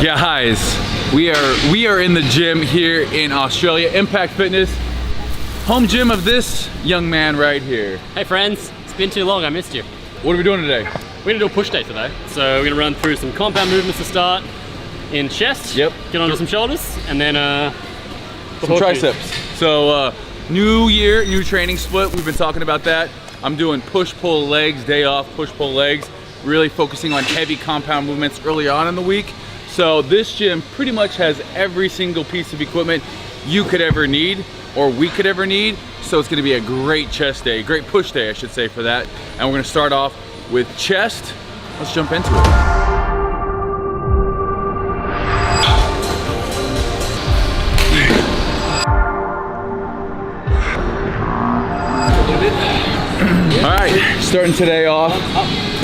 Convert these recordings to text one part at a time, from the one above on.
Guys, we are in the gym here in Australia, Impact Fitness, home gym of this young man right here. Hey friends, it's been too long, I missed you. What are we doing today? We're gonna do a push day today. So we're gonna run through some compound movements to start in chest, get onto some shoulders, and then some triceps. So new year, new training split, we've been talking about that. I'm doing push-pull legs, day off, push-pull legs, really focusing on heavy compound movements early on in the week. So this gym pretty much has every single piece of equipment you could ever need, or we could ever need. So it's gonna be a great chest day, great push day, I should say, for that. And we're gonna start off with chest. Let's jump into it. All right, starting today off,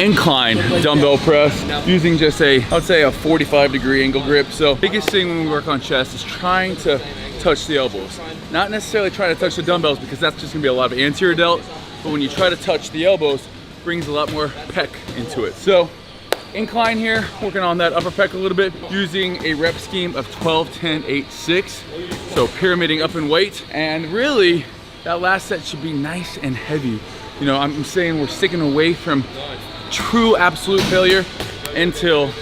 incline dumbbell press using just I would say a 45-degree angle grip. So biggest thing when we work on chest is trying to touch the elbows. Not necessarily trying to touch the dumbbells because that's just gonna be a lot of anterior delt, but when you try to touch the elbows, brings a lot more pec into it. So incline here, working on that upper pec a little bit, using a rep scheme of 12, 10, 8, 6. So pyramiding up in weight, and really that last set should be nice and heavy. You know, I'm saying we're sticking away from true absolute failure until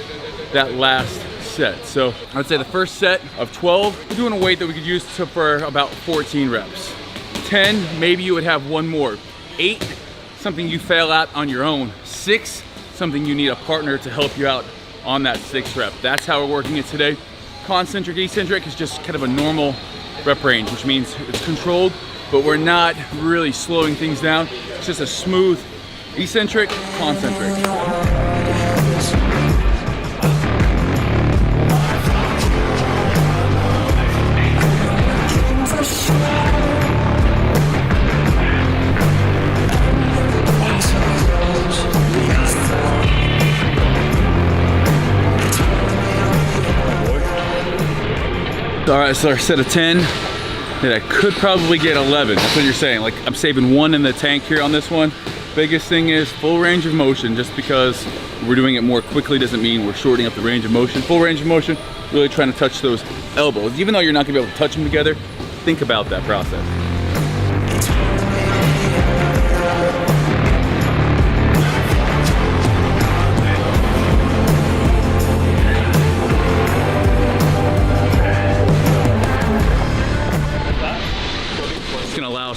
that last set. So I'd say the first set of 12, we're doing a weight that we could use for about 14 reps. 10, maybe you would have one more. 8, something you fail at on your own. 6, something you need a partner to help you out on that 6th rep. That's how we're working it today. Concentric, eccentric is just kind of a normal rep range, which means it's controlled, but we're not really slowing things down. It's just a smooth eccentric, concentric. All right, so our set of 10, that I could probably get 11. That's what you're saying. Like, I'm saving 1 in the tank here on this one. Biggest thing is full range of motion. Just because we're doing it more quickly doesn't mean we're shortening up the range of motion. Full range of motion, really trying to touch those elbows. Even though you're not gonna be able to touch them together, think about that process.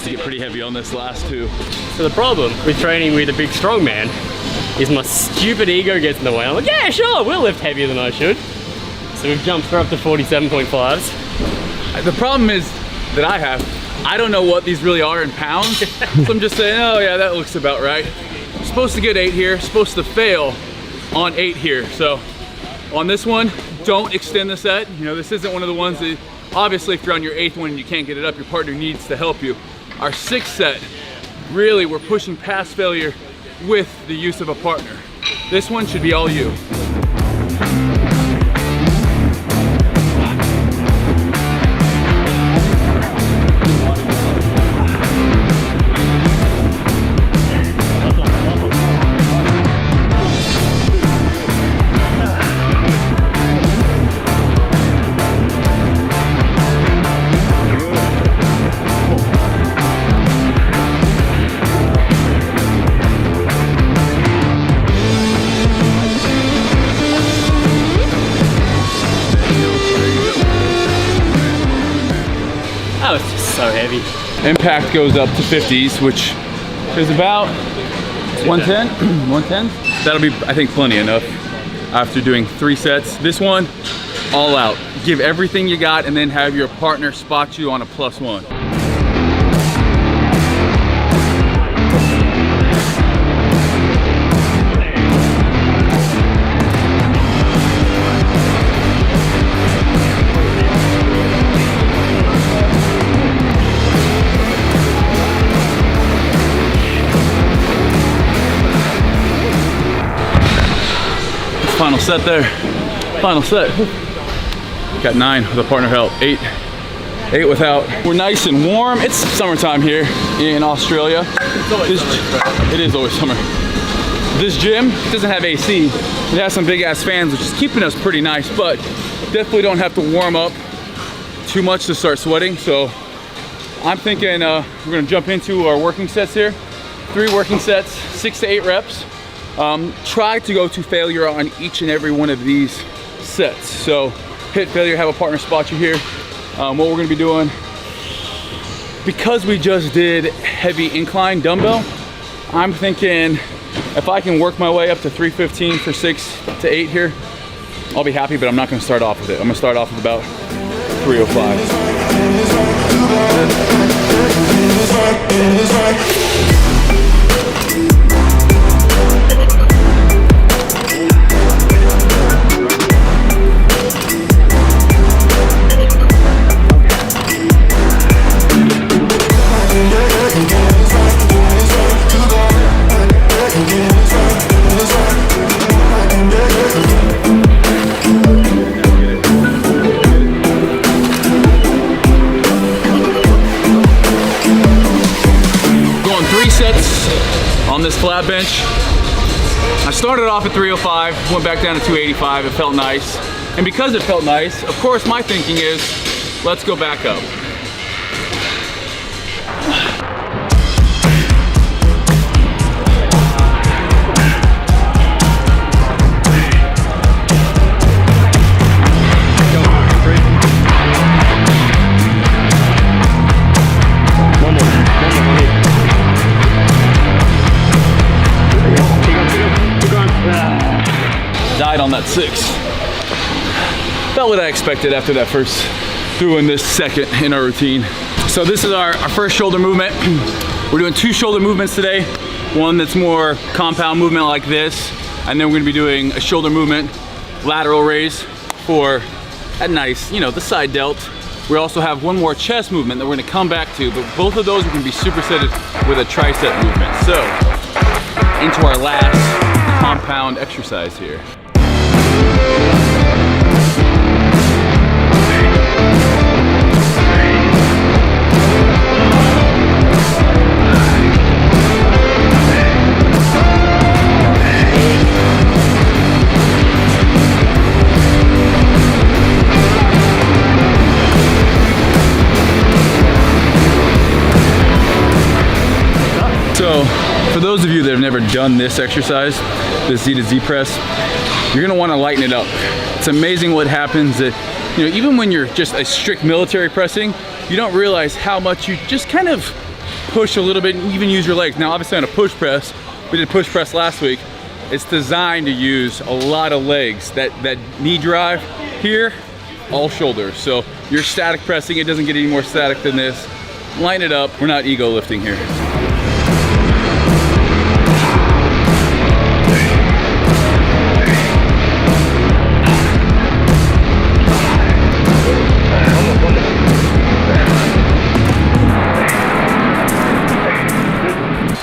To get pretty heavy on this last 2. So the problem with training with a big strong man is my stupid ego gets in the way. I'm like, yeah, sure, we'll lift heavier than I should. So we've jumped up to 47.5s. The problem is that I don't know what these really are in pounds. So I'm just saying, oh yeah, that looks about right. I'm supposed to get 8 here, supposed to fail on 8 here. So on this one, don't extend the set. You know, this isn't one of the ones that, obviously if you're on your 8th one and you can't get it up, your partner needs to help you. Our 6th set, really we're pushing past failure with the use of a partner. This one should be all you. That was just so heavy. Impact goes up to 50s, which is about 110. 110. That'll be, I think, plenty enough after doing 3 sets. This one, all out. Give everything you got and then have your partner spot you on a +1. Final set there. Final set. Got 9 with a partner help. 8 without. We're nice and warm. It's summertime here in Australia. It's always summer. It is always summer. This gym doesn't have AC. It has some big ass fans, which is keeping us pretty nice, but definitely don't have to warm up too much to start sweating. So I'm thinking we're gonna jump into our working sets here. 3 working sets, 6 to 8 reps. Try to go to failure on each and every one of these sets. So hit failure, have a partner spot you here. What we're gonna be doing, because we just did heavy incline dumbbell, I'm thinking if I can work my way up to 315 for 6 to 8 here, I'll be happy, but I'm not gonna start off with it. I'm gonna start off with about 305. On this flat bench. I started off at 305, went back down to 285. It felt nice. And because it felt nice, of course my thinking is, let's go back up. Died on that 6. About what I expected after that first, doing this second in our routine. So this is our first shoulder movement. We're doing 2 shoulder movements today. One that's more compound movement like this, and then we're gonna be doing a shoulder movement, lateral raise for a nice, you know, the side delt. We also have one more chest movement that we're gonna come back to, but both of those are gonna be supersetted with a tricep movement. So, into our last compound exercise here. So, for those of you that have never done this exercise, the Z to Z press, you're gonna wanna lighten it up. It's amazing what happens that, you know, even when you're just a strict military pressing, you don't realize how much you just kind of push a little bit and even use your legs. Now, obviously on a push press, we did push press last week, it's designed to use a lot of legs. That knee drive here, all shoulders. So you're static pressing, it doesn't get any more static than this. Lighten it up, we're not ego lifting here.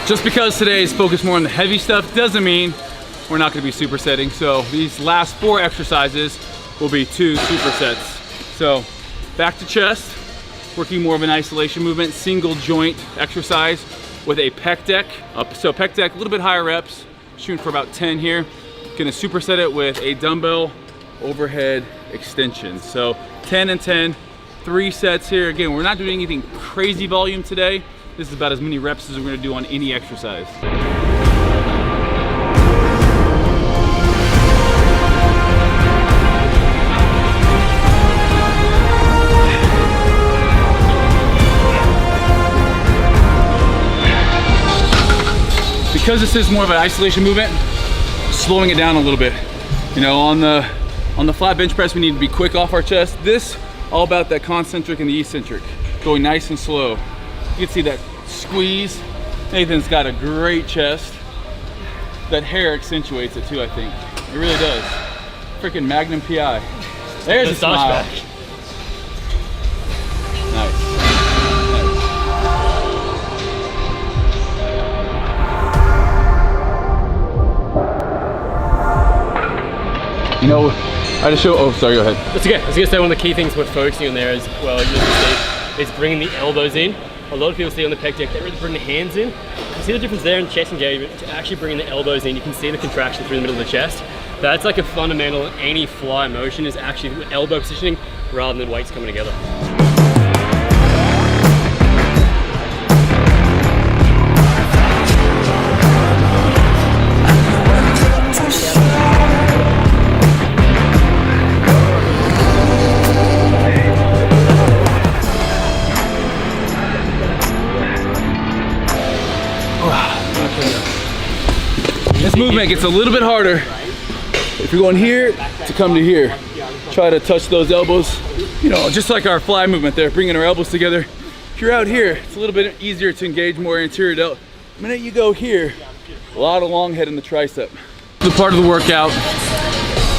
Just because today is focused more on the heavy stuff doesn't mean we're not gonna be supersetting. So these last 4 exercises will be 2 supersets. So back to chest, working more of an isolation movement, single joint exercise with a pec deck. So pec deck, a little bit higher reps, shooting for about 10 here. Gonna superset it with a dumbbell overhead extension. So 10 and 10, 3 sets here. Again, we're not doing anything crazy volume today. This is about as many reps as we're gonna do on any exercise. Because this is more of an isolation movement, slowing it down a little bit. You know, on the flat bench press, we need to be quick off our chest. This, all about that concentric and the eccentric, going nice and slow. You can see that squeeze. Nathan's got a great chest. That hair accentuates it too, I think. It really does. Freaking Magnum PI. There's a smile. Nice. You know, I just show, oh, sorry, go ahead. That's okay. I was gonna say one of the key things we're focusing on there as well, is bringing the elbows in. a lot of people see on the pec deck, they really bring the hands in. You see the difference there in chest engagement to actually bringing the elbows in. You can see the contraction through the middle of the chest. That's like a fundamental any fly motion is actually elbow positioning rather than weights coming together. This movement gets a little bit harder if you're going here to come to here. Try to touch those elbows, you know, just like our fly movement there, bringing our elbows together. If you're out here, it's a little bit easier to engage more anterior delt. The minute you go here, a lot of long head in the tricep. The part of the workout,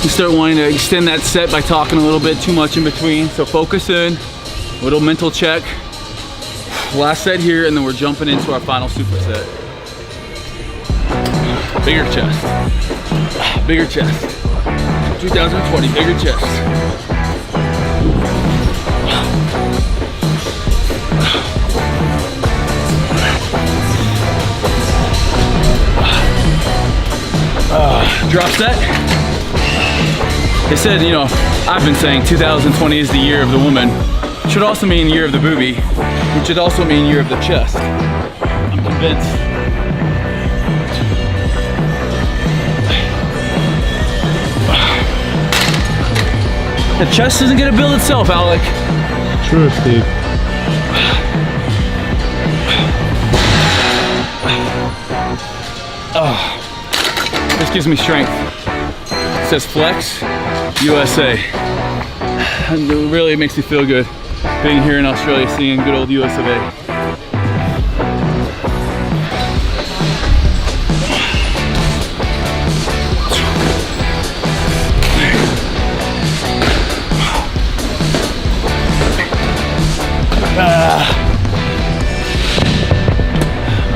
you start wanting to extend that set by talking a little bit too much in between. So focus in, little mental check. Last set here, and then we're jumping into our final superset. Bigger chest, bigger chest. 2020, bigger chest. Drop set. They said, you know, I've been saying 2020 is the year of the woman. It should also mean year of the boobie, which should also mean year of the chest. I'm convinced. The chest isn't gonna build itself, Alec. True, Steve. Oh, this gives me strength. It says Flex USA. It really makes me feel good being here in Australia, seeing good old US of A.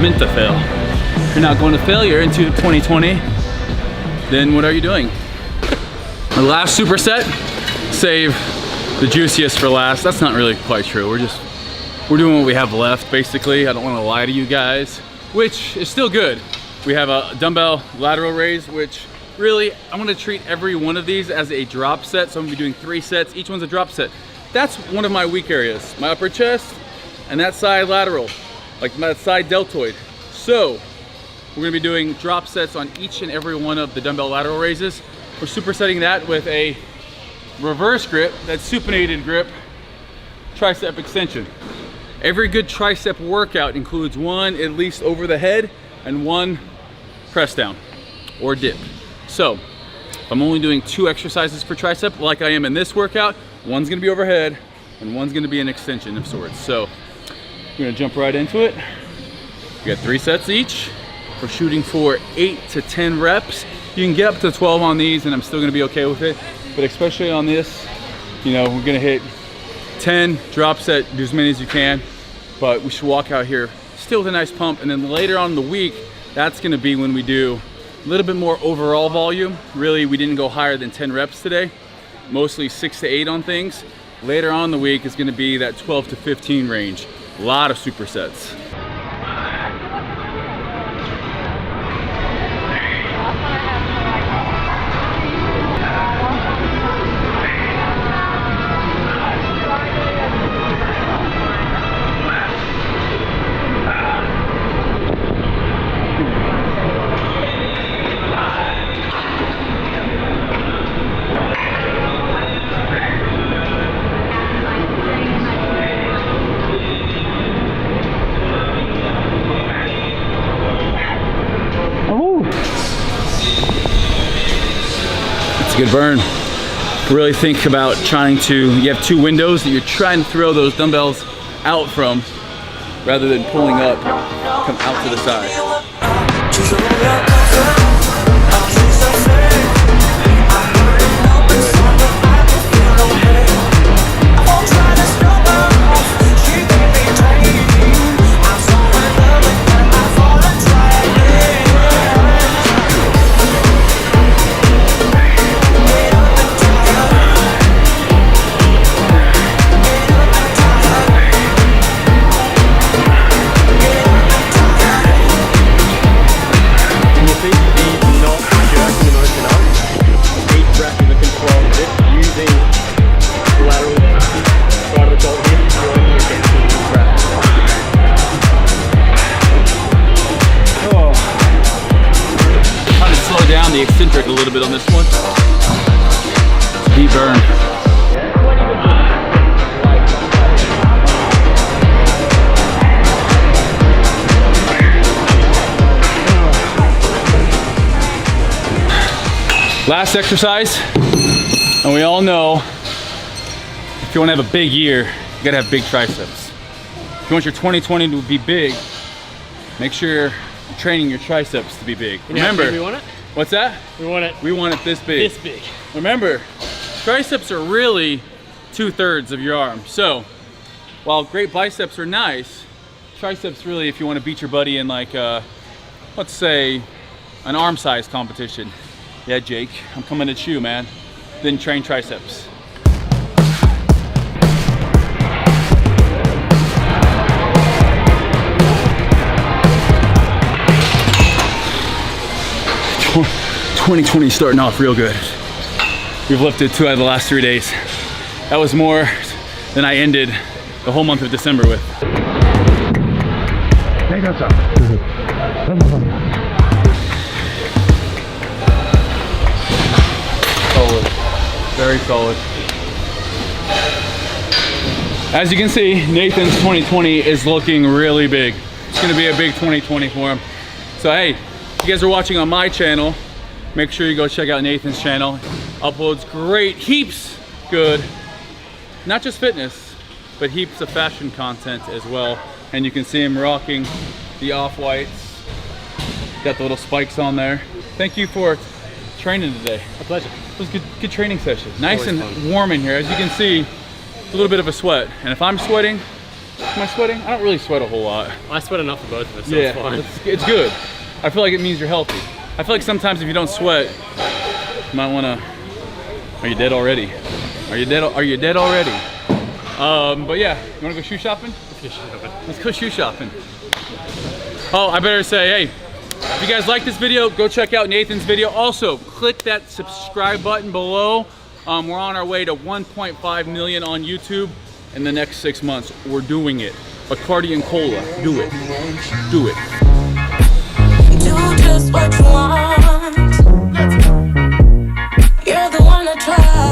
Meant to fail. If you're not going to failure into 2020, then what are you doing? The last superset, save the juiciest for last. That's not really quite true. We're doing what we have left, basically. I don't want to lie to you guys, which is still good. We have a dumbbell lateral raise, which really, I'm gonna treat every one of these as a drop set. So I'm gonna be doing 3 sets. Each one's a drop set. That's one of my weak areas. My upper chest and that side lateral, like my side deltoid. So we're gonna be doing drop sets on each and every one of the dumbbell lateral raises. We're supersetting that with a reverse grip, that supinated grip, tricep extension. Every good tricep workout includes one at least over the head and one press down or dip. So if I'm only doing 2 exercises per tricep like I am in this workout, one's gonna be overhead and one's gonna be an extension of sorts. So we're gonna jump right into it. We got 3 sets each. We're shooting for 8 to 10 reps. You can get up to 12 on these and I'm still gonna be okay with it. But especially on this, you know, we're gonna hit 10, drop set, do as many as you can. But we should walk out here still with a nice pump. And then later on in the week, that's gonna be when we do a little bit more overall volume. Really, we didn't go higher than 10 reps today. Mostly 6 to 8 on things. Later on in the week is gonna be that 12 to 15 range. A lot of supersets. Good burn. Really think about trying to, you have 2 windows that you're trying to throw those dumbbells out from rather than pulling up, come out to the side. this one. It's a deep burn. Last exercise, and we all know if you want to have a big year, you gotta have big triceps. If you want your 2020 to be big, make sure you're training your triceps to be big. Remember, we want it? What's that? We want it We want it this big. this big. Remember, triceps are really 2/3 of your arm. So, while great biceps are nice, triceps really, if you want to beat your buddy in like, let's say, an arm size competition. Yeah, Jake, I'm coming at you, man. Then train triceps. Whew. 2020 starting off real good. We've lifted 2 out of the last 3 days. That was more than I ended the whole month of December with. Solid, very solid. As you can see, Nathan's 2020 is looking really big. It's gonna be a big 2020 for him. So hey, if you guys are watching on my channel, make sure you go check out Nathan's channel. Uploads great, heaps good, not just fitness, but heaps of fashion content as well. And you can see him rocking the off-whites. Got the little spikes on there. Thank you for training today. A pleasure. It was a good training session. Nice and Always fun. warm in here. As you can see, a little bit of a sweat. And if I'm sweating, am I sweating? I don't really sweat a whole lot. I sweat enough for both of us, so Yeah, it's fine. it's good. I feel like it means you're healthy. I feel like sometimes if you don't sweat, you might wanna, are you dead already? Are you dead already? But yeah, you wanna go shoe shopping? Let's go shoe shopping. Oh, I better say, hey, if you guys like this video, go check out Nathan's video. Also, click that subscribe button below. We're on our way to 1.5 million on YouTube in the next 6 months. We're doing it. Bacardi and Cola, do it. Do it. Do just what you want. You're the one to try.